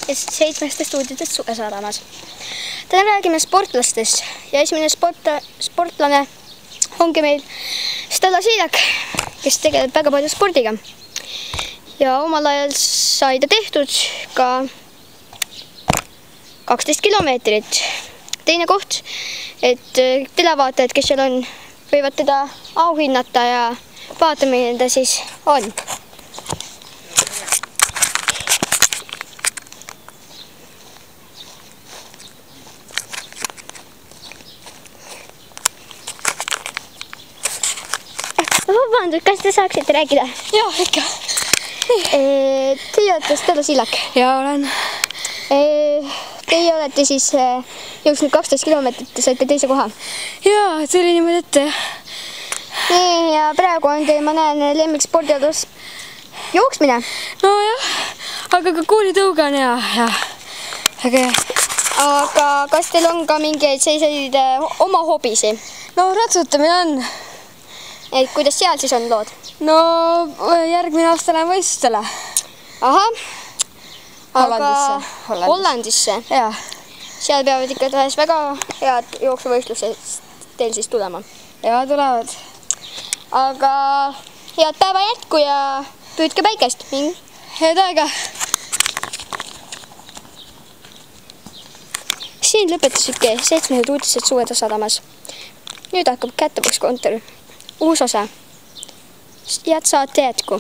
ja 7 stuudiost Suke-Saaremaas. Täna räägime sportlastest ja esimene sportlane ongi meil Stella Siilak, kes tegeleb väga palju spordiga. Ja omal ajal sai ta tehtud ka 12 kilomeetrit. Teine koht, et televaatajad, kes seal on, võivad teda auhinnata ja vaatame, milline ta siis on. Vabandust, kas te saaksite rääkida? Jaa, ikka. Teie olete Stella Siilak? Jaa, olen. Teie olete siis jooksnud 12 kilomeetrit ja saite teise koha? Jaa, see oli niimoodi ette. Nii, ja praegu on teil, ma näen, lemmikspordialus jooksmine. No jah, aga ka kuulitõuge on hea. Väga hea. Aga kas teil on ka mingeid selliseid oma hobisi? No ratsutamine on. Et kuidas seal siis on lood? No järgmine aasta lähen võistlustele. Ahah. Hollandisse. Jaa. Seal peavad ikka tähes väga head jooksuvõistlused teil siis tulema. Jaa, tulevad. Aga head päeva jätku ja püüdke päikest. Head aega. Siin lõpetasidki 7 uudised Suke-Saaremaas. Nüüd hakkab Kättepuks kontor. Uus osa. Head saate jätku.